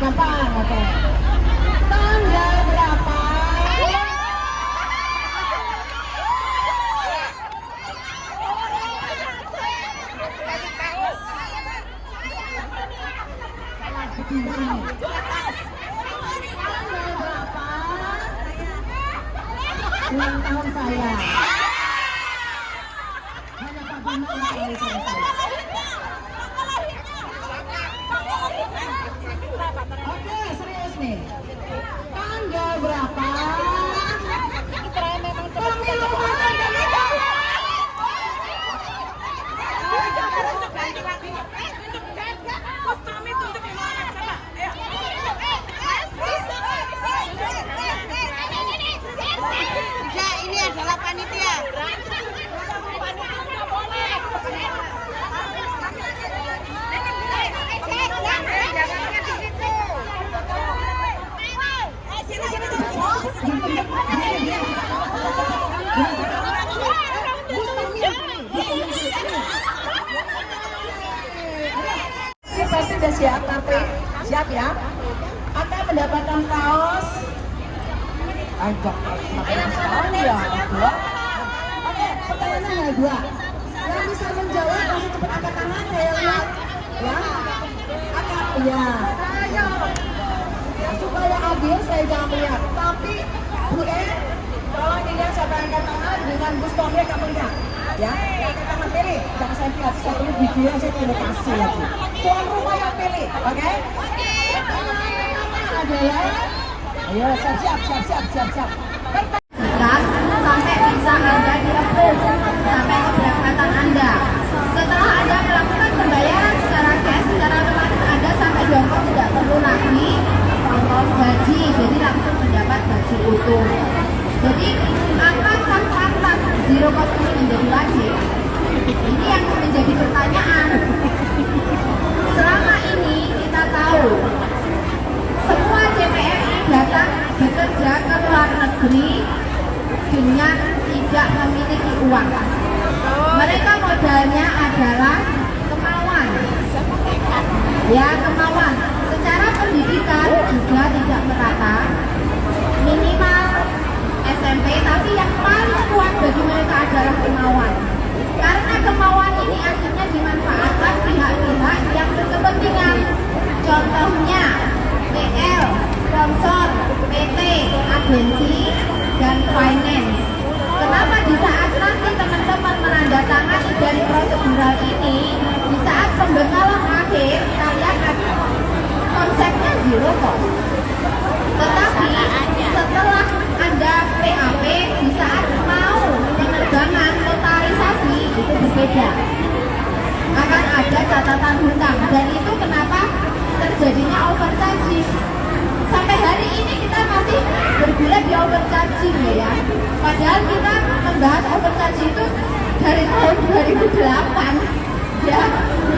Gampang, oke. Tanggal berapa? Ulang tahun saya. Hanya Pak Bima yang tahu sama saya. Oke, serius nih. Tanggal berapa? Pemilu Kota Indonesia. Ini adalah panitia. Pasti sudah siap, tapi siap ya. Akan mendapatkan kaos. Ajak makanan sekali ya. Dua. Oke, pertanyaannya dua. Yang bisa menjawab langsung cepat angkat tangan, saya lihat. Ya, angkat. Ya. Supaya adil, saya jangan melihat. Tapi Bu E, tolong dilihat siapa yang angkat tangan dengan Gus Tommy kamu lihat. Ya, angkat tangan pilih. Jangan saya lihat, saya tulis video, saya pilih kasih lagi. Tuan rumah yang pilih, oke? Pertama adalah, ayo siap. Sampai bisa Anda di-approve sampai keberangkatan Anda. Setelah Anda melakukan pembayaran secara cash, secara otomatis Anda sampai di Hongkong tidak perlu lagi gaji, jadi langsung mendapat gaji utuh. Jadi apakah pantas zero cost ini menjadi wajib? Ini yang menjadi pertanyaan. Selama ini kita tahu semua CPNI datang bekerja ke luar negeri dengan tidak memiliki uang. Mereka modalnya adalah kemauan. Ya, kemauan. Secara pendidikan juga tidak merata. Minimal SMP, tapi yang paling kuat bagi mereka adalah kemauan. Karena kemauan ini akhirnya dimanfaatkan pihak-pihak yang berkepentingan. Contohnya PL, sponsor, PT, agensi, dan finance. Kenapa di saat nanti teman-teman menandatangani dari prosedural ini, di saat pembekalan akhir kalian akan konsepnya zero cost. Tetapi setelah Anda PAP, di saat mau penerbangan totalisasi itu berbeda. Akan ada catatan hutang, dan itu kenapa terjadinya overcharging. Sampai hari ini kita masih bergulat di overcharging ya. Padahal kita membahas overcharging itu dari tahun 2008 ya.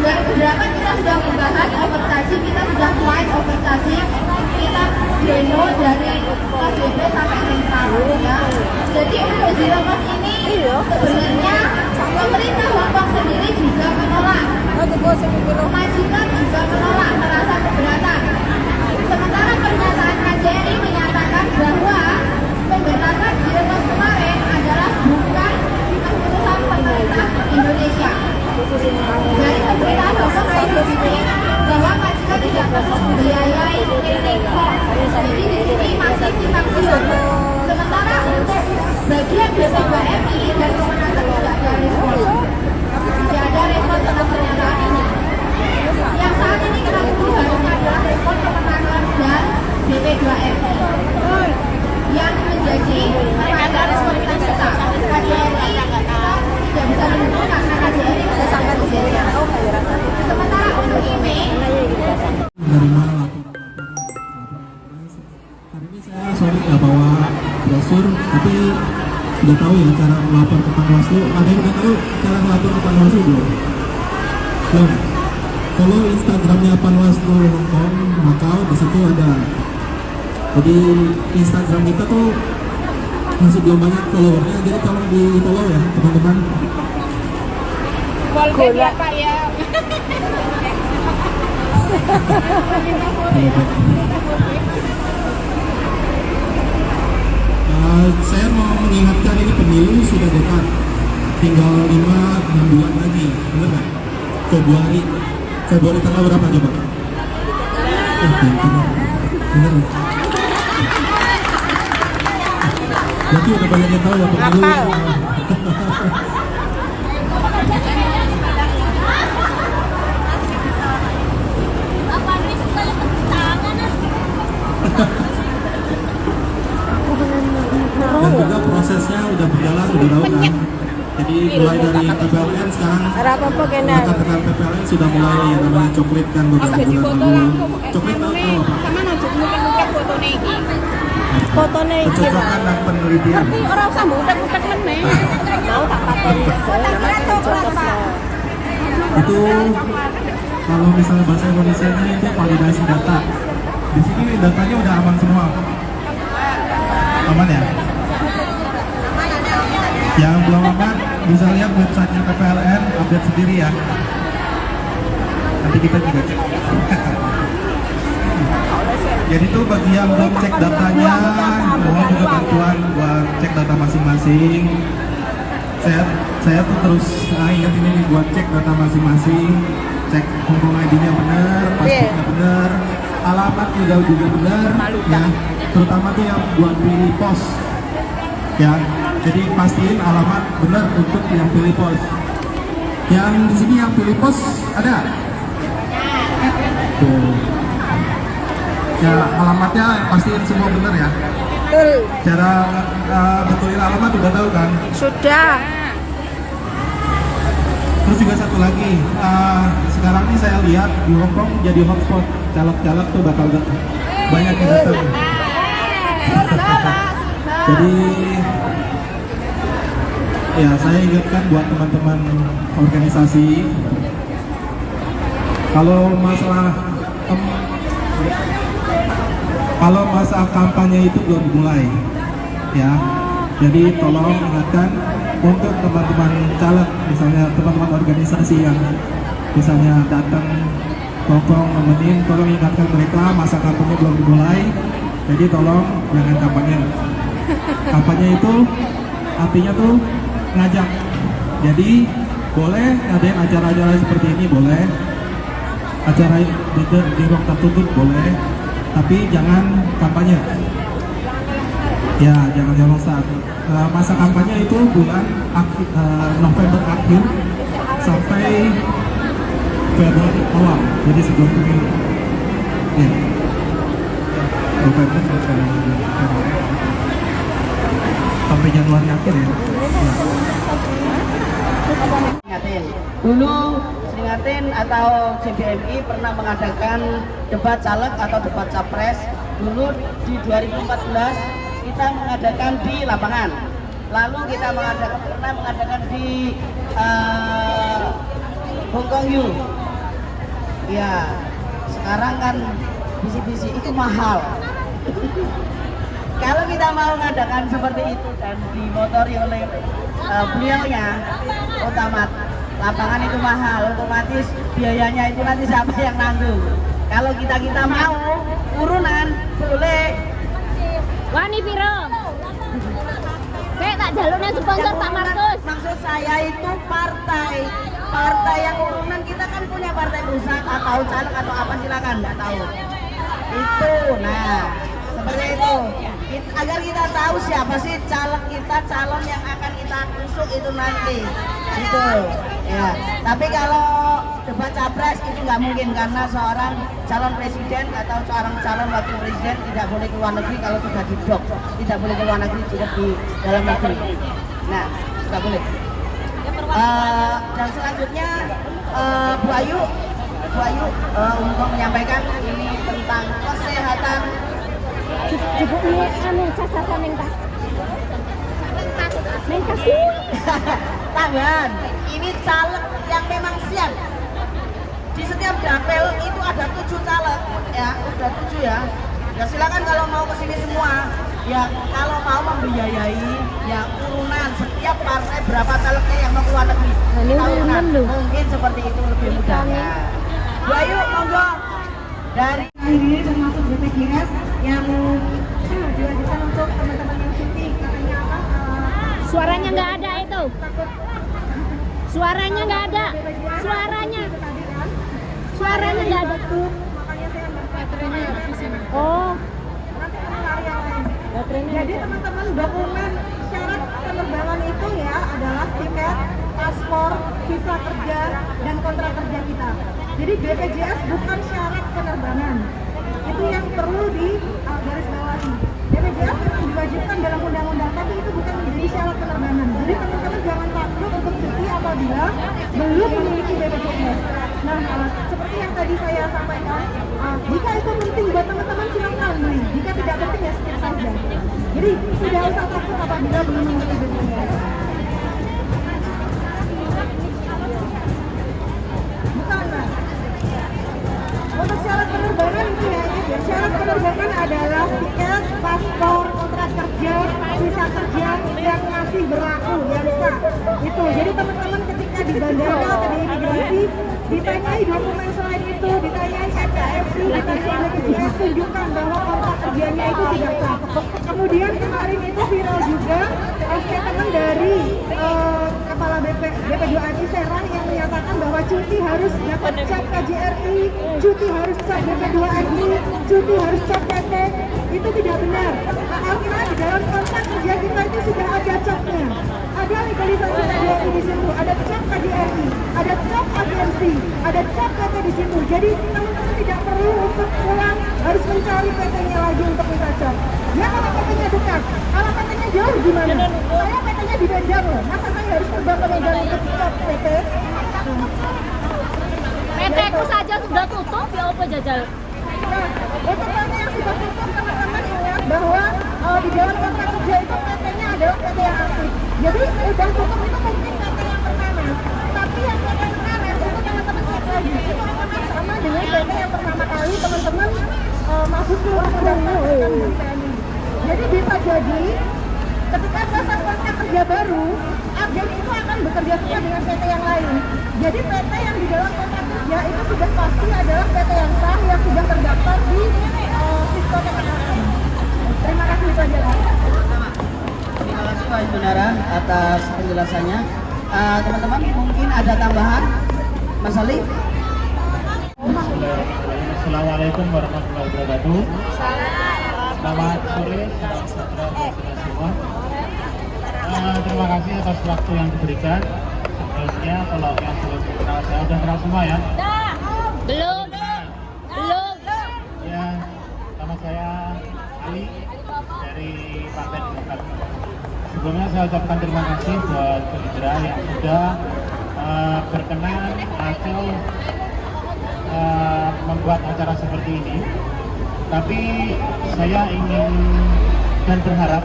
2008 kita sudah membahas overcharging, kita sudah white overcharging, kita demo dari KJP sampai Sentral ya. Jadi untuk zero cost ini sebenarnya pemerintah Hongkong sendiri juga menolak, majikan juga menolak, merasa keberatan. Sementara pernyataan KJRI menyatakan bahwa pembebasan zero cost kemarin adalah bukan keputusan pemerintah Indonesia. Dari pemerintah Hongkong saya berpikir bahwa majikan tidak perlu membiayai cleaning cost. Jadi di sini masih simpang siur. Sementara untuk bagian BPKMI dan kemenangan tidak ada respon. Tidak ada respon tentang pernyataan ini. Yang saat ini kita tunggu harusnya adalah respon kemenangan dan BP2MI yang menjadi lembaga respon kita juga. KJRI tidak bisa menunggu karena KJRI sudah sangat berbeda. Sementara untuk IMEI dari mana laporan hari ini saya sorry nggak bawa brosur, tapi udah tahu ya cara melapor ke Panwaslu. Ada yang udah tahu cara melapor ke Panwaslu belum? Belum. Follow Instagramnya Panwaslu Hongkong Macau, di situ ada. Jadi Instagram kita tuh masih belum banyak followernya, jadi tolong di follow ya teman-teman. Follow ya Pak ya. Saya mau mengingatkan ini pemilu sudah dekat, tinggal 5-6 bulan lagi, bener nggak? Februari tanggal berapa coba? Bener nggak? Berarti udah banyak yang tahu ya pemilu. Dan juga prosesnya udah berjalan, udah tahu kan. Jadi mulai dari PPLN sekarang rekan-rekan PPLN sudah mulai yang namanya coklit kan beberapa bulan lalu. Coklit tahu apa? Pencocokan dan penelitian. Orang sama utek-utek meneh. Mau tak pakai. Itu kalau misalnya bahasa Indonesianya itu validasi data. Di sini datanya udah aman semua. Aman ya? Yang belum aman bisa lihat websitenya PPLN, update sendiri ya. Nanti kita juga cek. Jadi tuh bagi yang belum cek datanya, mohon juga bantuan buat cek data masing-masing. Saya tuh terus ingetin ini buat cek data masing-masing, cek Hongkong ID-nya benar, paspornya benar, alamat juga benar, ya. Terutama tuh yang buat pilih pos, ya. Jadi pastiin alamat benar untuk yang pilih pos. Yang di sini yang pilih pos ada? Tuh. Ya alamatnya pastiin semua benar ya. Betul. Cara betulin alamat udah tahu kan? Sudah. Terus juga satu lagi, sekarang ini saya lihat di Hongkong jadi hotspot, caleg-caleg tuh bakal banyak yang datang. Jadi ya saya ingatkan buat teman-teman organisasi, kalau masa kampanye itu belum dimulai, ya. Jadi tolong ingatkan untuk teman-teman caleg, misalnya teman-teman organisasi yang misalnya datang Hongkong nemenin, tolong ingatkan mereka masa kampanye belum dimulai. Jadi tolong jangan kampanye. Kampanye itu artinya tuh ngajak. Jadi boleh ngadain acara-acara seperti ini, boleh acara di ruang tertutup boleh, tapi jangan kampanye. Ya, jangan saat masa kampanye itu bulan November akhir sampai Februari awal, jadi sebelum pemilu. Ya. November sampai Januari akhir ya. Dulu Seringatin atau JBMI pernah mengadakan debat caleg atau debat capres. Dulu di 2014 kita mengadakan di lapangan. Lalu kita pernah mengadakan di Hongkong U. Ya, sekarang kan bisi-bisi itu mahal. Kalau kita mau mengadakan seperti itu dan dimotori oleh beliaunya, utama lapangan itu mahal, otomatis biayanya itu nanti siapa yang nanggung. Kalau kita mau urunan boleh. Wani piro? Kayak tak jalurnya sponsor Pak Markus. Maksud saya itu partai yang urunan, kita kan punya partai pusat atau caleg atau apa, silakan, nggak tahu. Itu, nah seperti itu. Agar kita tahu siapa sih caleg kita, calon yang akan kita usung itu nanti. Gitu. Ya. Tapi kalau debat capres itu nggak mungkin, karena seorang calon presiden atau seorang calon wakil presiden tidak boleh ke luar negeri kalau sudah didok, tidak boleh ke luar negeri, cukup di dalam negeri. Nah, nggak boleh. Dan selanjutnya Bu Ayu untuk menyampaikan ini tentang kesehatan. Jebuk ini anu cacasan ning tas. Ning tas Tambahan, ini caleg yang memang siap. Di setiap dapil itu ada 7 caleg, ya, udah 7 ya. Ya silakan kalau mau kesini semua. Ya kalau mau membiayai, ya urunan setiap partai berapa calegnya yang mau ke luar negeri. Kita urunan, mungkin seperti itu lebih mudah. Ya. Bu Ayu, monggo. dari ini termasuk BPJS yang diwajibkan untuk teman-teman yang cuti. Katanya apa? Suaranya nggak ada itu. Suaranya nggak ada. Suaranya nggak ada tuh. Makanya saya baterainya di sini. Oh, Nanti kita cari yang lain. baterainya. Jadi teman-teman, dokumen syarat penerbangan itu ya adalah tiket, paspor, visa kerja, dan kontrak kerja kita. Jadi BPJS bukan syarat penerbangan. Itu yang perlu di garis bawahi. BPJS memang diwajibkan dalam undang-undang, tapi itu bukan menjadi syarat penerbangan. Jadi teman-teman jangan takut untuk cuti apabila belum memiliki BPJS. Nah, seperti yang tadi saya sampaikan, jika itu penting buat teman-teman silakan beli. Jika tidak penting ya skip saja. Jadi tidak usah takut apabila belum memiliki BPJS. Bukan, Mas. Untuk syarat penerbangan itu ya, syarat penerbangan adalah tiket, paspor, kontrak kerja, visa kerja yang masih berlaku, yang sah. Itu. Jadi teman-teman ketika di bandara atau di imigrasi ditanyai dokumen selain itu, ditanyai NKRI, ditanyai BPJS, tunjukkan bahwa kontrak kerjanya itu sudah sah. Kemudian kemarin itu viral juga statement dari Kepala BP2ANI Serang yang menyatakan bahwa cuti harus dapat cap KJRI, cuti harus cap BP2ANI, cuti harus cap PT. Itu tidak benar. Karena di dalam kontrak kerja kita itu sudah ada capnya. Ada legalisasi KJRI di situ, ada cap KJRI, ada cap agensi, ada cap PT di situ. Jadi teman-teman tidak perlu untuk pulang harus mencari PT-nya lagi untuk minta cap. Ya kalau PT-nya dekat, kalau PT-nya jauh gimana? Saya PT-nya di Medan loh, masa saya harus terbang ke Medan untuk cap PT? PT ku saja sudah tutup ya apa jajal? Nah, untuk PT yang sudah tutup teman-teman ingat bahwa di dalam kontrak kerja itu PT-nya adalah PT yang aktif. Jadi udah tutup itu mungkin PT yang pertama, tapi yang PT yang pertama itu teman-teman cek lagi. Itu akan sama dengan PT yang pertama kali teman-teman masuk ke pendaftaran di TNI. Jadi bisa jadi ketika pasang kontrak kerja baru, agen itu akan bekerja sama dengan PT yang lain. Jadi PT yang di dalam kontrak kerja itu sudah pasti adalah PT yang sah yang sudah terdaftar di Sistem KPKM. Terima kasih itu aja. Terima kasih Pak Saudara atas penjelasannya. Teman-teman mungkin ada tambahan, Mas Ali? Assalamualaikum warahmatullahi wabarakatuh. Selamat sore, salam sejahtera buat kita semua. Terima kasih atas waktu yang diberikan. Sebelumnya kalau yang belum kenal saya udah kenal semua ya. Belum. Ya, nama saya Ali dari Partai Demokrat. Sebelumnya saya ucapkan terima kasih buat Gerindra yang sudah berkenan atau membuat acara seperti ini. Tapi saya ingin dan berharap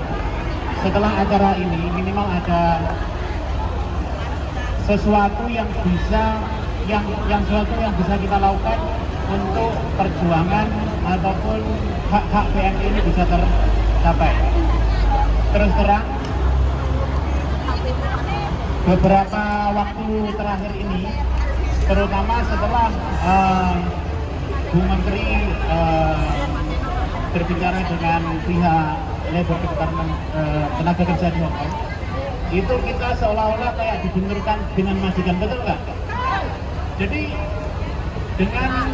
setelah acara ini minimal ada sesuatu yang bisa sesuatu yang bisa kita lakukan untuk perjuangan ataupun hak-hak PNI ini bisa tercapai. Terus terang, beberapa waktu terakhir ini, terutama setelah Bu Menteri berbicara dengan pihak Labor Department Tenaga Kerja di Hong Kong, itu kita seolah-olah kayak dibenturkan dengan majikan, betul nggak? Jadi dengan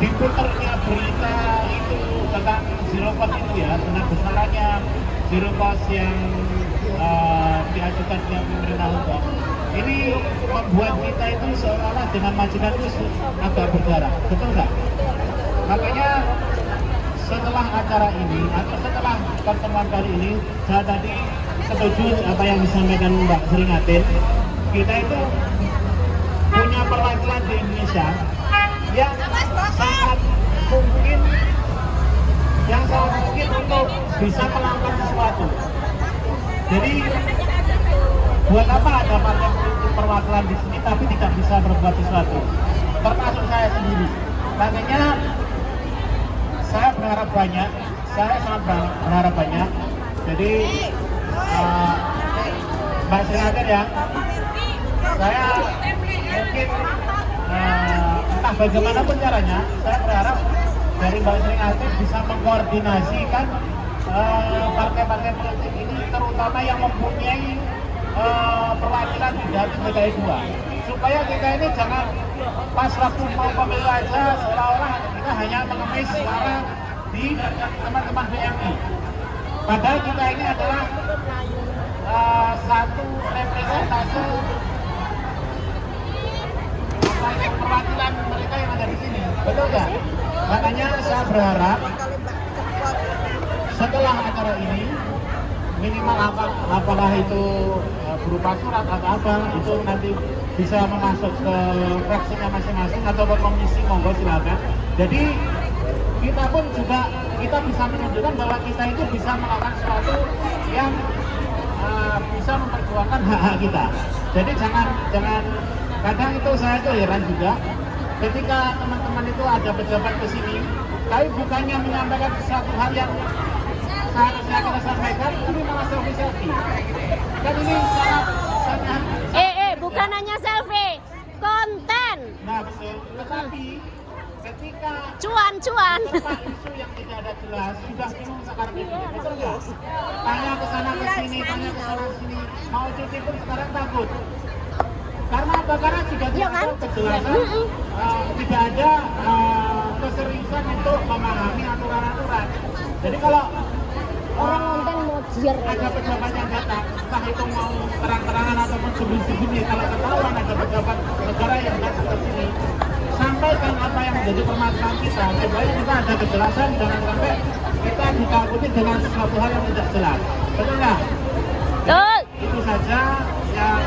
diputarnya berita itu tentang zero cost itu ya, tentang besarannya zero cost yang diajukan pihak pemerintah Hong Kong, ini membuat kita itu seolah-olah dengan majikan itu agak berjarak, betul nggak? Makanya setelah acara ini atau setelah pertemuan kali ini, saya tadi setuju apa yang disampaikan Mbak Seringatin. Kita itu punya perwakilan di Indonesia yang sangat mungkin untuk bisa melakukan sesuatu. Jadi buat apa ada partai politik perwakilan di sini tapi tidak bisa berbuat sesuatu, termasuk saya sendiri. Makanya saya berharap banyak, saya sangat berharap banyak. Jadi Mbak Seringatin ya, saya mungkin entah Nah, bagaimanapun caranya, saya berharap dari Mbak Sri Aktif bisa mengkoordinasikan partai-partai politik ini, terutama yang mempunyai perwakilan di Jatim DKI 2, supaya kita ini jangan pas waktu mau pemilu aja seolah-olah kita hanya mengemis suara di teman-teman BMI. Padahal kita ini adalah satu representasi perwakilan mereka yang ada di sini, betul nggak? Makanya saya berharap setelah acara ini minimal apakah itu berupa surat atau apa itu nanti bisa masuk ke fraksinya masing-masing atau ke komisi, monggo silakan. Jadi kita pun juga bisa menunjukkan bahwa kita itu bisa melakukan sesuatu yang bisa memperjuangkan hak-hak kita. Jadi jangan kadang itu saya itu heran juga ketika teman-teman itu ada pejabat ke sini, tapi bukannya menyampaikan sesuatu hal yang seharusnya kita sampaikan, ini malah selfie. Kan ini sangat bukan hanya selfie, konten. Nah betul, tetapi ketika Cuan. isu yang tidak ada jelas sudah bingung sekarang ini, betul nggak? Tanya ke sana ke sini, tanya ke sana sini, mau cuti pun sekarang takut. Karena apa? Karena tidak ada kejelasan, tidak ada keseriusan untuk memahami aturan-aturan. Jadi kalau Orang nonton mau jiar. ada pejabat yang datang, entah itu mau terang-terangan ataupun sembunyi-sembunyi, kalau ketahuan ada pejabat negara yang datang ke sini, sampaikan apa yang menjadi permasalahan kita, supaya kita ada kejelasan, jangan sampai kita ditakuti dengan sesuatu hal yang tidak jelas. Betul nggak? Betul. Itu saja yang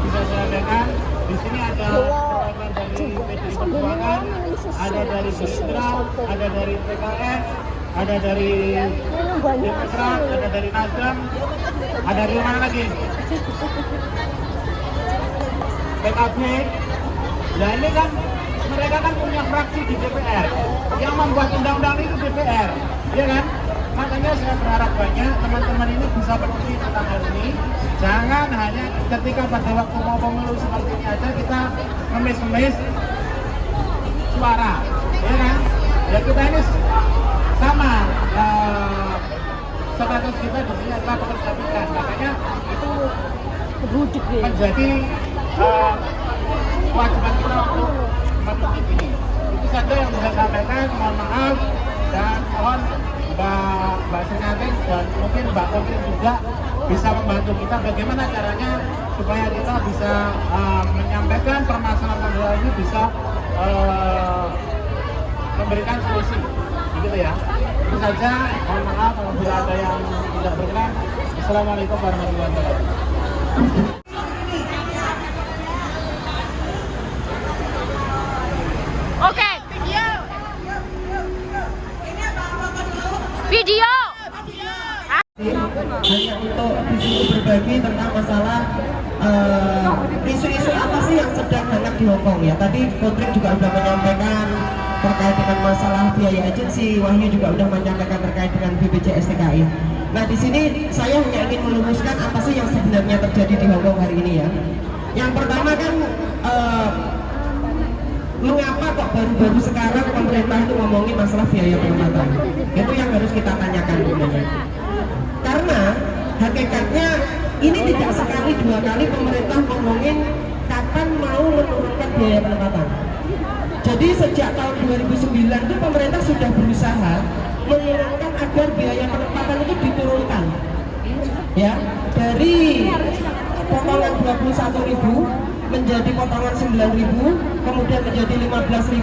bisa saya sampaikan. Di sini ada perwakilan dari PDI Perjuangan, ada dari Gerindra, ada dari PKS, ada dari Demokrat, ada dari Nasdem, ada dari mana lagi? PKB. Nah ini kan mereka kan punya fraksi di DPR, yang membuat undang-undang itu DPR, ya kan? Makanya saya berharap banyak teman-teman ini bisa peduli tentang hal ini. Jangan hanya ketika pada waktu mau pemilu seperti ini aja kita ngemis-ngemis suara, ya kan? Ya kita ini sama status kita di sini adalah pekerja migran, makanya itu menjadi kewajiban kita untuk memiliki ini. Itu saja yang bisa saya sampaikan. Mohon maaf dan mohon Mbak Sinatin dan mungkin Mbak Kokri juga bisa membantu kita bagaimana caranya supaya kita bisa menyampaikan permasalahan ini bisa memberikan solusi, begitu ya. Itu saja. Mohon maaf apabila ada yang tidak berkenan. Assalamualaikum warahmatullahi wabarakatuh. Oke. Video. Hanya untuk di sini berbagi tentang masalah isu-isu apa sih yang sedang hangat di Hongkong ya. Tadi Putri juga sudah menyampaikan terkait dengan masalah biaya agensi, Wahyu juga sudah menyampaikan terkait dengan BPJS TKI. Nah di sini saya hanya ingin meluruskan apa sih yang sebenarnya terjadi di Hongkong hari ini ya. Yang pertama kan mengapa kok baru-baru sekarang pemerintah itu ngomongin masalah biaya pengobatan? Itu yang harus kita tanyakan sebenarnya. Karena hakikatnya ini tidak sekali dua kali pemerintah ngomongin kapan mau menurunkan biaya pengobatan. Jadi sejak tahun 2009 itu pemerintah sudah berusaha menginginkan agar biaya penempatan itu diturunkan. Ya, dari potongan 21.000 menjadi potongan 9.000, kemudian menjadi 15.000,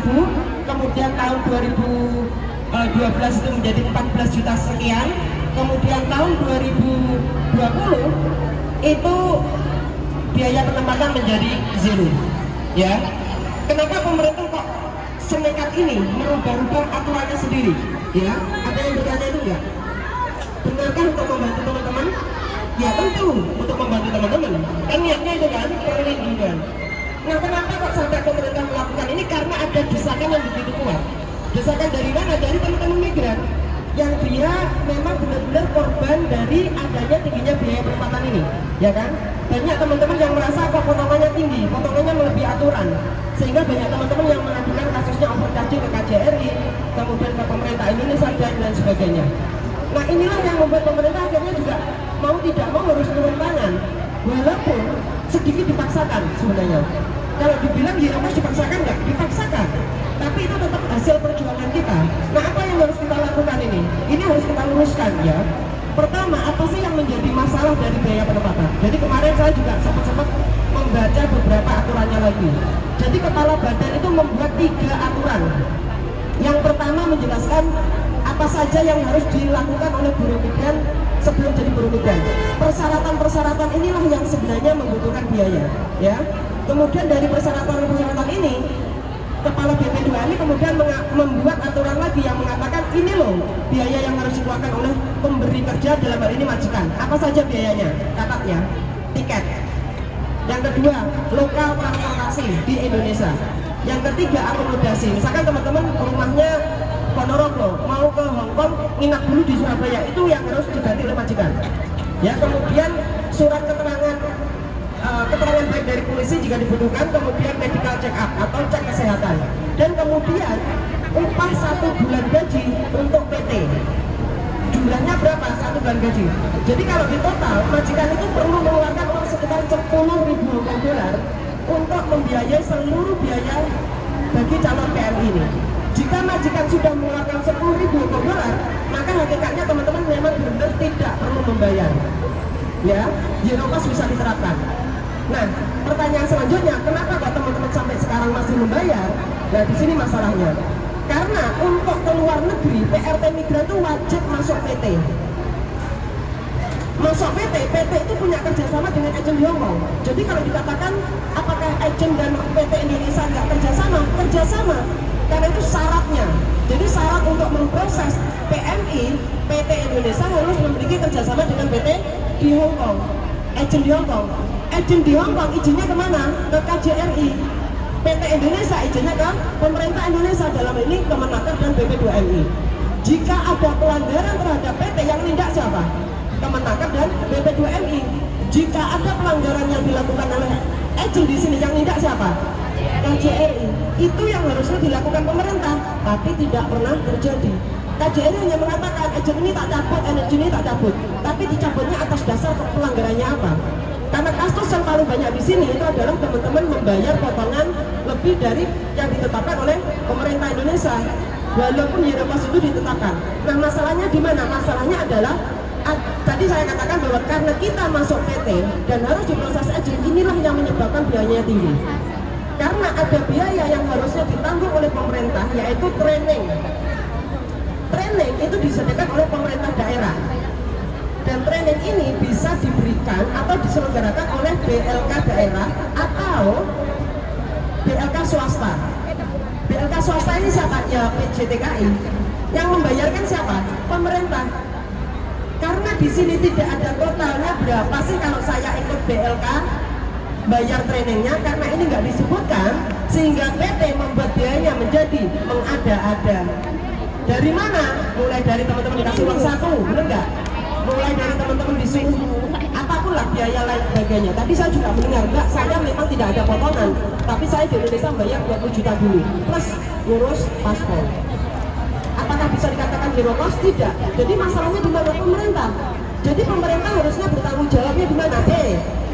kemudian tahun 2012 itu menjadi 14 juta sekian, kemudian tahun 2020 itu biaya penempatan menjadi zero. Ya, kenapa pemerintah kok senekat ini merubah-rubah aturannya sendiri? Ya, ada yang bertanya itu enggak? Benarkah untuk membantu teman-teman? Ya tentu untuk membantu teman-teman. Kan niatnya itu kan perlindungan. Nah kenapa kok sampai pemerintah melakukan ini? Karena ada desakan yang begitu kuat. Desakan dari mana? Dari teman-teman migran. yang dia memang benar-benar korban dari adanya tingginya biaya penempatan ini, ya kan? Banyak teman-teman yang merasa kok potongannya tinggi, potongannya melebihi aturan, sehingga banyak teman-teman yang mengajukan kasusnya overcharging ke KJRI, kemudian ke pemerintah Indonesia dan lain sebagainya. Nah inilah yang membuat pemerintah akhirnya juga mau tidak mau harus turun tangan, walaupun sedikit dipaksakan sebenarnya. Kalau dibilang ya harus dipaksakan nggak? Dipaksakan. Tapi itu tetap hasil perjuangan kita. Nah apa yang harus kita lakukan ini? Ini harus kita luruskan ya. Pertama, apa sih yang menjadi masalah dari biaya penempatan? Jadi kemarin saya juga sempat membaca beberapa aturannya lagi. Jadi kepala badan itu membuat 3 aturan. Yang pertama menjelaskan apa saja yang harus dilakukan oleh buruh migran sebelum jadi buruh migran. Persyaratan-persyaratan inilah yang sebenarnya membutuhkan biaya, ya. Kemudian dari persyaratan-persyaratan ini, Kepala BP2MI kemudian membuat aturan lagi yang mengatakan ini loh biaya yang harus dikeluarkan oleh pemberi kerja, dalam hal ini majikan. Apa saja biayanya? Catatnya, tiket. Yang kedua, lokal transportasi di Indonesia. Yang ketiga, akomodasi. Misalkan teman-teman rumahnya Ponorogo, mau ke Hongkong, nginap dulu di Surabaya, itu yang harus diganti oleh majikan. Ya, kemudian surat keterangan baik dari polisi jika dibutuhkan, kemudian medical check up atau cek kesehatan, dan kemudian upah 1 bulan gaji untuk PT. Jumlahnya berapa? 1 bulan gaji. Jadi kalau di total majikan itu perlu mengeluarkan uang sekitar 10.000 dolar untuk membiayai seluruh biaya bagi calon PMI ini. Jika majikan sudah mengeluarkan 10.000 dolar, maka hakikatnya teman-teman memang benar-benar tidak perlu membayar. Ya, zero cost bisa diterapkan. Nah, pertanyaan selanjutnya, kenapa kok teman-teman sampai sekarang masih membayar? Nah, di sini masalahnya. Karena untuk keluar negeri, PRT migran itu wajib masuk PT. Masuk PT, PT itu punya kerjasama dengan agen di Hongkong. Jadi kalau dikatakan apakah agen dan PT Indonesia nggak kerjasama? Kerjasama, karena itu syaratnya. Jadi syarat untuk memproses PMI, PT Indonesia harus memiliki kerjasama dengan PT di Hongkong, agen di Hongkong. Agen di Hongkong izinnya kemana? Ke KJRI. PT Indonesia izinnya ke pemerintah Indonesia, dalam ini Kemenaker dan BP2MI. Jika ada pelanggaran terhadap PT, yang tindak siapa? Kemenaker dan BP2MI. Jika ada pelanggaran yang dilakukan oleh agen di sini, yang tindak siapa? KJRI. Itu yang harusnya dilakukan pemerintah, tapi tidak pernah terjadi. KJRI hanya mengatakan agen ini tak cabut, energi ini tak cabut, tapi dicabutnya atas dasar pelanggarannya apa? Karena kasus yang paling banyak di sini itu adalah teman-teman membayar potongan lebih dari yang ditetapkan oleh pemerintah Indonesia, walaupun zero cost itu ditetapkan. Nah, masalahnya di mana? Masalahnya adalah tadi saya katakan bahwa karena kita masuk PT dan harus diproses agen, inilah yang menyebabkan biayanya tinggi. Karena ada biaya yang harusnya ditanggung oleh pemerintah, yaitu training. Training itu disediakan oleh pemerintah daerah. Dan training ini bisa diberikan atau diselenggarakan oleh BLK daerah atau BLK swasta. BLK swasta ini siapa? Ya PJTKI. Yang membayarkan siapa? Pemerintah. Karena di sini tidak ada totalnya berapa sih kalau saya ikut BLK bayar trainingnya, karena ini nggak disebutkan, sehingga PT membuat biayanya menjadi mengada-ada. Dari mana? Mulai dari teman-teman dikasih uang satu, bener nggak? Mulai dari teman-teman disuruh apapun lah biaya lain sebagainya. Tadi saya juga mendengar, enggak, saya memang tidak ada potongan, tapi saya di Indonesia bayar 20 juta dulu plus ngurus paspor. Apakah bisa dikatakan zero cost? Tidak. Jadi masalahnya di mana? Pemerintah. Jadi pemerintah harusnya bertanggung jawabnya di mana?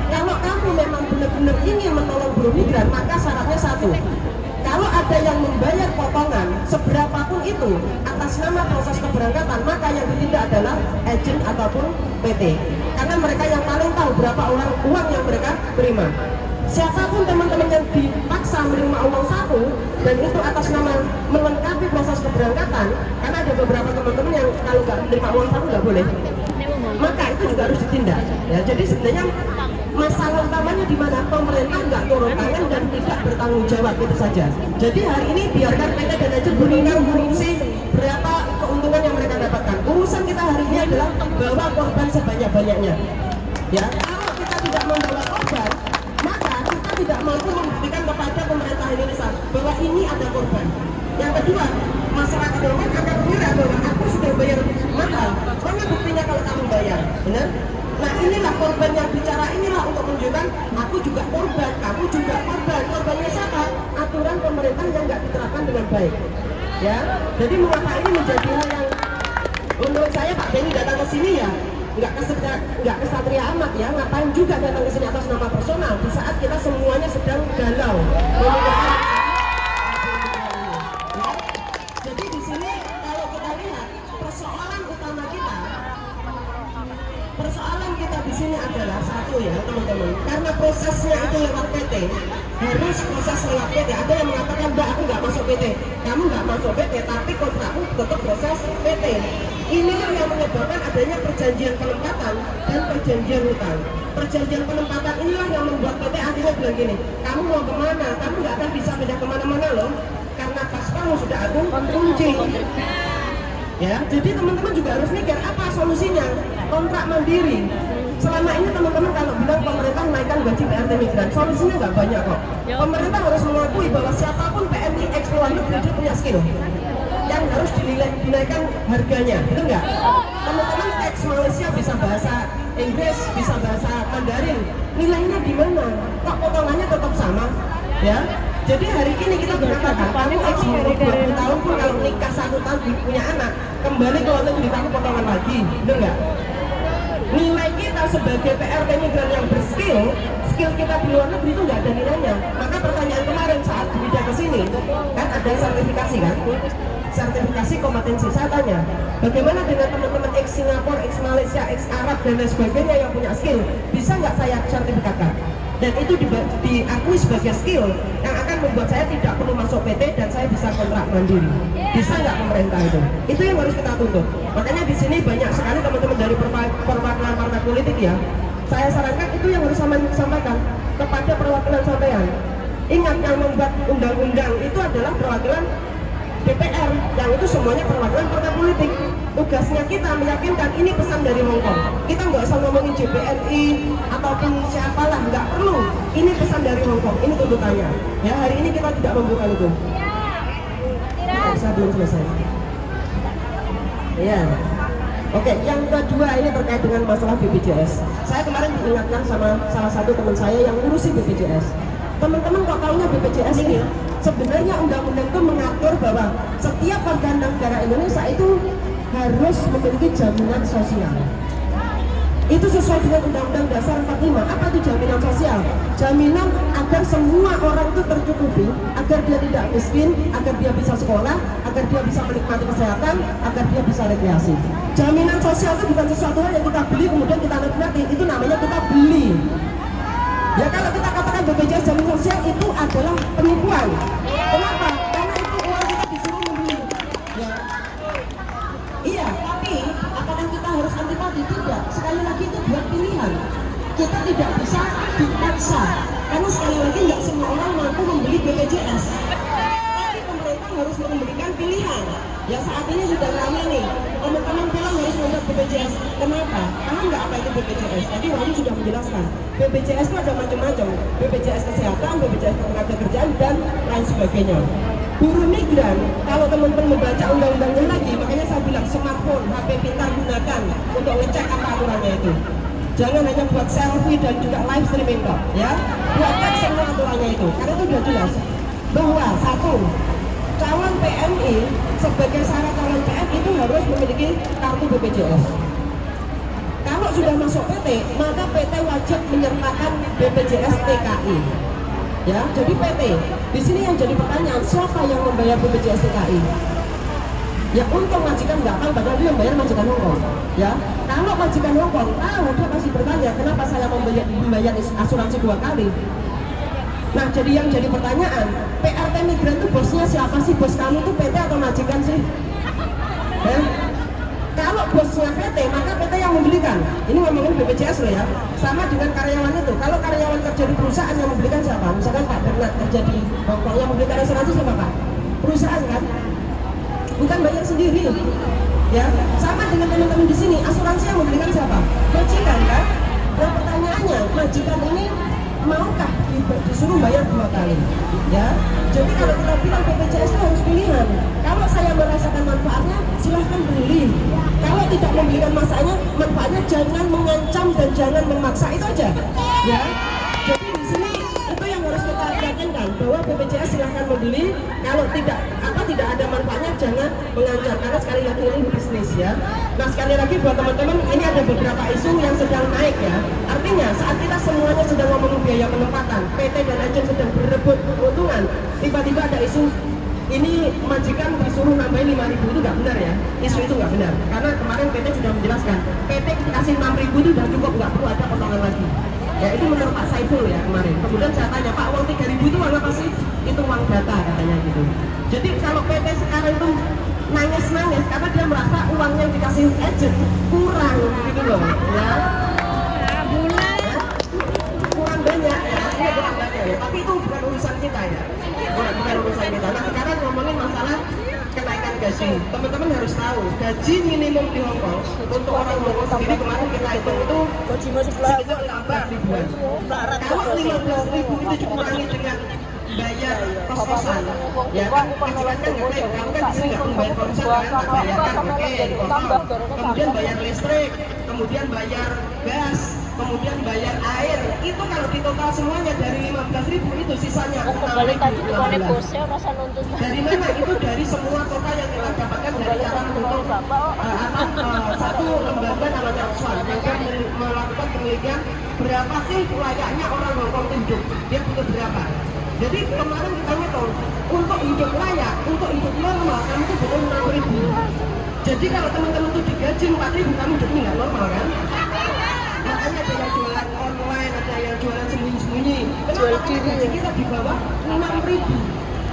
Kalau kamu memang benar-benar ingin menolong buruh migran, maka syaratnya satu. Kalau ada yang membayar potongan seberapapun itu atas nama proses keberangkatan, maka yang ditindak adalah agen ataupun PT. Karena mereka yang paling tahu berapa uang yang mereka terima. Siapapun teman-teman yang dipaksa menerima uang satu dan itu atas nama melengkapi proses keberangkatan, karena ada beberapa teman-teman yang kalau nggak menerima uang satu nggak boleh, maka itu juga harus ditindak. Ya, jadi sebenarnya masalah utamanya di mana? Pemerintah nggak turun tangan dan tidak bertanggung jawab, itu saja. Jadi hari ini biarkan PT dan agen berunding mengurusi berapa keuntungan yang mereka dapatkan. Urusan kita hari ini adalah bawa korban sebanyak-banyaknya. Ya, kalau kita tidak membawa korban, maka kita tidak mampu membuktikan kepada pemerintah Indonesia bahwa ini ada korban. Yang kedua, masyarakat Indonesia akan mengira bahwa aku sudah bayar Ya, jadi mengapa ini menjadi hal yang menurut saya Pak Benny datang ke sini ya nggak kesatria amat ya, ngapain juga datang ke sini atas nama personal di saat kita semuanya sedang galau. Jadi di sini kalau kita lihat persoalan kita di sini adalah satu ya teman-teman, karena prosesnya itu lewat PT, harus proses lewat PT. Ada yang mengatakan mbak aku nggak masuk PT, kamu nggak masuk PT tapi kontrakmu tetap proses PT. Inilah yang menyebabkan adanya perjanjian penempatan dan perjanjian hutang. Perjanjian penempatan inilah yang membuat PT akhirnya bilang gini, kamu mau kemana? Kamu nggak akan bisa pindah kemana-mana loh, karena paspormu sudah aku kunci. Ya, jadi teman-teman juga harus mikir apa solusinya. Kontrak mandiri. Selama ini teman-teman kalau bilang pemerintah menaikkan gaji PRT migran, solusinya nggak banyak kok. Pemerintah harus mengakui bahwa siapapun PNI ex luar negeri dia punya skill yang harus dinaikkan harganya, betul nggak? Teman-teman ex Malaysia bisa bahasa Inggris, bisa bahasa Mandarin, nilainya di mana? Kok potongannya tetap sama? Ya. Jadi hari ini kita berkatakan, kamu ex 20 tahun pun kalau nikah 1 tahun punya anak, kembali ke luar negeri kamu potongan lagi, betul nggak? Nilai kita sebagai PRT migran yang berskill, skill kita di luar negeri itu nggak ada nilainya. Maka pertanyaan kemarin saat Bida ke sini, kan ada sertifikasi kan? Sertifikasi kompetensi. Saya tanya, bagaimana dengan teman-teman ex Singapura, ex Malaysia, ex Arab dan lain sebagainya yang punya skill? Bisa nggak saya sertifikatkan? Dan itu diakui sebagai skill yang akan membuat saya tidak perlu masuk PT dan saya bisa kontrak mandiri. Bisa nggak pemerintah itu? Itu yang harus kita tuntut. Makanya di sini banyak sekali teman-teman dari perwakilan partai politik ya. Saya sarankan itu yang harus sampaikan kepada perwakilan sampean. Ingat, yang membuat undang-undang itu adalah perwakilan DPR, yang itu semuanya perwakilan partai politik. Tugasnya kita meyakinkan ini pesan dari Hongkong. Kita nggak usah ngomongin JPNI ataupun siapalah, nggak perlu. Ini pesan dari Hongkong, ini tuntutannya. Ya, hari ini kita tidak membuka itu. Saya belum selesai. Ya. Oke, yang kedua ini terkait dengan masalah BPJS. Saya kemarin diingatkan sama salah satu teman saya yang ngurusi BPJS. Teman-teman kok taunya BPJS ini? Sebenarnya undang-undang itu mengatur bahwa setiap warga negara Indonesia itu harus memiliki jaminan sosial. Itu sesuai dengan Undang-Undang Dasar 45. Apa itu jaminan sosial? Jaminan agar semua orang itu tercukupi, agar dia tidak miskin, agar dia bisa sekolah, agar dia bisa menikmati kesehatan, agar dia bisa rekreasi. Jaminan sosial itu bukan sesuatu hal yang kita beli kemudian kita nikmati, itu namanya kita beli. Ya, kalau kita katakan BPJS jaminan sosial itu adalah penipuan. Kenapa? Karena itu uang kita disuruh membeli. Ya. Iya, tapi apakah kita harus antipati? Tidak. Sekali lagi itu buat pilihan. Kita tidak bisa dipaksa. Karena sekali lagi nggak semua orang mampu membeli BPJS. Tapi pemerintah harus memberikan pilihan. Ya, saat ini sudah ramai nih. Teman-teman bilang harus membuat BPJS. Kenapa? Paham nggak apa itu BPJS? Tadi Wahyu sudah menjelaskan. BPJS itu ada macam-macam. BPJS kesehatan, BPJS ketenagakerjaan dan lain sebagainya. Buruh migran, kalau teman-teman membaca undang-undangnya lagi, makanya saya bilang smartphone, HP pintar gunakan untuk ngecek apa aturannya itu. Jangan hanya buat selfie dan juga live streaming kok, ya. Buat cek semua aturannya itu, karena itu sudah jelas bahwa satu, calon PNI sebagai syarat calon PNI itu harus memiliki kartu BPJS. Kalau sudah masuk PT, maka PT wajib menyertakan BPJS TKI. Ya, jadi PT. Di sini yang jadi pertanyaan, siapa yang membayar BPJS TKI? Ya, untung majikan nggak tahu, padahal dia membayar majikan Hongkong. Ya, kalau majikan Hongkong tahu, dia pasti bertanya, kenapa saya membayar asuransi 2 kali? Nah, jadi yang jadi pertanyaan, PRT migran itu bosnya siapa sih? Bos kamu itu PT atau majikan sih? Ya? Kalau bosnya PT, maka PT yang membelikan. Ini ngomongin BPJS loh ya. Sama dengan karyawan itu. Kalau karyawan kerja di perusahaan yang membelikan siapa? Misalkan Pak Bernard kerja di Hongkong, yang membelikan asuransi siapa Pak? Perusahaan kan? Bukan bayar sendiri. Ya, sama dengan teman-teman di sini. Asuransi yang membelikan siapa? Majikan kan? Nah, pertanyaannya, majikan ini maukah disuruh bayar 2 kali? Ya, jadi kalau kita bilang BPJS itu harus pilihan. Kalau saya merasakan manfaatnya, silahkan beli. Kalau tidak memberikan manfaatnya jangan mengancam dan jangan memaksa, itu aja. Ya, jadi di sini itu yang harus kita meyakinkan bahwa BPJS silahkan membeli. Kalau tidak ada manfaatnya jangan mengajar, karena sekali lagi ini bisnis ya. Nah sekali lagi buat teman-teman, ini ada beberapa isu yang sedang naik ya. Artinya saat kita semuanya sedang ngomongin biaya penempatan, PT dan agen sedang berebut keuntungan, tiba-tiba ada isu ini majikan disuruh nambahin 5.000, itu nggak benar ya. Isu itu nggak benar, karena kemarin PT sudah menjelaskan PT kasih 6.000 itu sudah cukup, nggak perlu ada potongan lagi ya. Itu menurut Pak Saiful ya kemarin. Kemudian saya tanya, Pak, uang 3.000 itu uang apa sih? Itu uang data katanya gitu. Jadi kalau PT sekarang itu nangis-nangis karena dia merasa uang yang dikasih agent kurang gitu loh ya. Kurang banyak ya, maksudnya kurang banyak ya. Tapi itu bukan urusan kita ya, bukan urusan kita. Nah sekarang ngomongin masalah kenaikan gaji. Teman-teman harus tahu gaji minimum di Hong Kong untuk orang Hong Kong sendiri kemarin kita hitung itu sekitar 15 ribuan. Kalau 15.000 itu dikurangi dengan bayar kos-kosan ya kan, majikan kan nggak kayak kamu kan di sini nggak perlu bayar kos-kosan kan, tak bayarkan, oke dipotong. Kemudian bayar listrik, kemudian bayar gas, kemudian bayar air, itu kalau di total semuanya dari 15.000 itu sisanya 6.016. Dari mana? Itu dari semua total yang kita dapatkan dari cara untuk satu lembaga namanya Oxfam yang kan melakukan penelitian berapa sih layaknya orang Hong Kong hidup, dia butuh berapa. Jadi kemarin kita ngitung untuk hidup layak, untuk hidup normal kamu tuh butuh 6.000. Jadi kalau teman-teman tuh digaji 4.000, kamu hidupnya nggak normal kan? Makanya ada yang jualan online, ada yang jualan sembunyi-sembunyi. Kenapa gaji kita di bawah 6.000?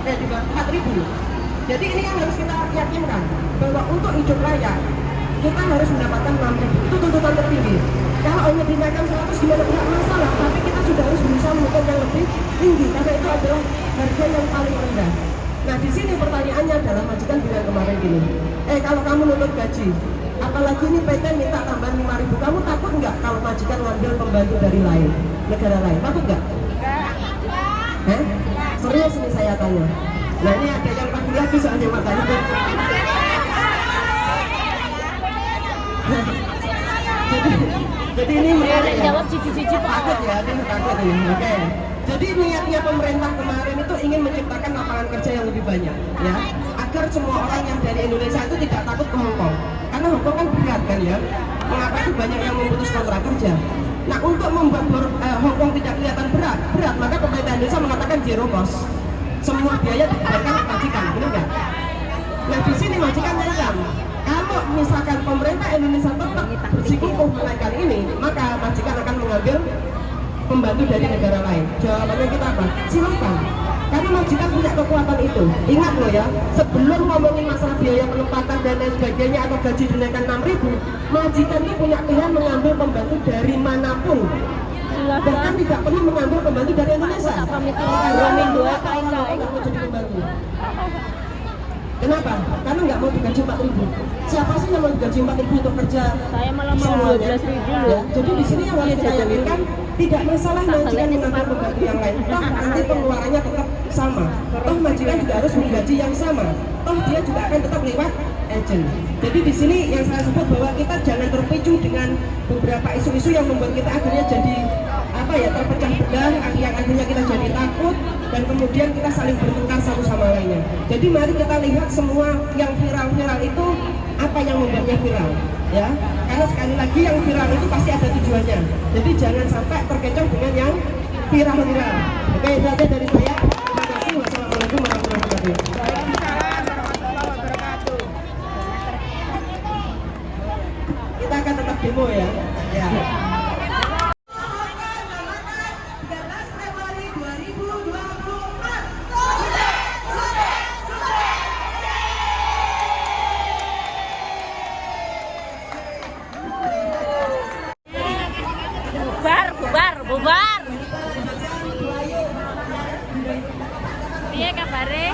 Di bawah 4.000. Jadi ini yang harus kita yakinkan bahwa untuk hidup layak kita harus mendapatkan 6.000. Itu tuntutan tertinggi. Kalau hanya dinaikkan 100 gimana tidak masalah, tapi kita sudah harus berusaha menuntut yang lebih tinggi karena itu adalah harga yang paling rendah. Nah di sini pertanyaannya adalah majikan bilang kemarin gini, kalau kamu nuntut gaji, apalagi ini PT minta tambahan 5.000, kamu takut nggak kalau majikan ngambil pembantu dari lain, negara lain? Takut nggak? Serius ini saya tanya. Nah ini ada yang takut lagi soalnya matanya. Jadi ini menarik ya. Jawab cici-cici takut ya, ini takut ini. Oke. Jadi niatnya pemerintah kemarin itu ingin menciptakan lapangan kerja yang lebih banyak ya, agar semua orang yang dari Indonesia itu tidak takut ke Hong Kong. Karena Hong Kong kan berat kan ya. Mengapa itu banyak yang memutus kontrak kerja. Nah, untuk membuat Hong Kong tidak kelihatan berat, maka pemerintah Indonesia mengatakan zero cost. Semua biaya dibayarkan ke majikan, benar nggak? Nah, di sini majikan menyangkal. Kalau misalkan pemerintah Indonesia tetap bersikukuh menaikkan ini, maka majikan akan mengambil pembantu dari negara lain. Jawabannya kita apa? Silakan. Karena majikan punya kekuatan itu. Ingat loh ya, sebelum ngomongin masalah biaya penempatan dan lain sebagainya atau gaji dinaikkan 6.000, majikan itu punya pilihan mengambil pembantu dari manapun. Bahkan tidak perlu mengambil pembantu dari Indonesia. Nggak mau jadi pembantu. Kenapa? Karena nggak mau digaji 4.000. Siapa sih yang mau digaji 4.000 untuk kerja? Saya malah mau 12.000 ya. Jadi di sini yang harus kita yakinkan, tidak masalah majikan mengambil pembantu yang lain. Toh nanti pengeluarannya tetap sama. Toh majikan juga harus menggaji yang sama. Toh dia juga akan tetap lewat agent. Jadi di sini yang saya sebut bahwa kita jangan terpicu dengan beberapa isu-isu yang membuat kita akhirnya jadi terpecah belah, yang akhirnya kita jadi takut dan kemudian kita saling bertengkar satu sama lainnya. Jadi mari kita lihat semua yang viral-viral itu apa yang membuatnya viral, ya. Karena sekali lagi yang viral itu pasti ada tujuannya. Jadi jangan sampai terkecoh dengan yang viral-viral. Oke, itu aja dari saya. Terima kasih. Wassalamualaikum warahmatullahi wabarakatuh. Kita akan tetap demo ya. Ya. Bubar. Iya kabare?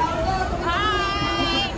Hai.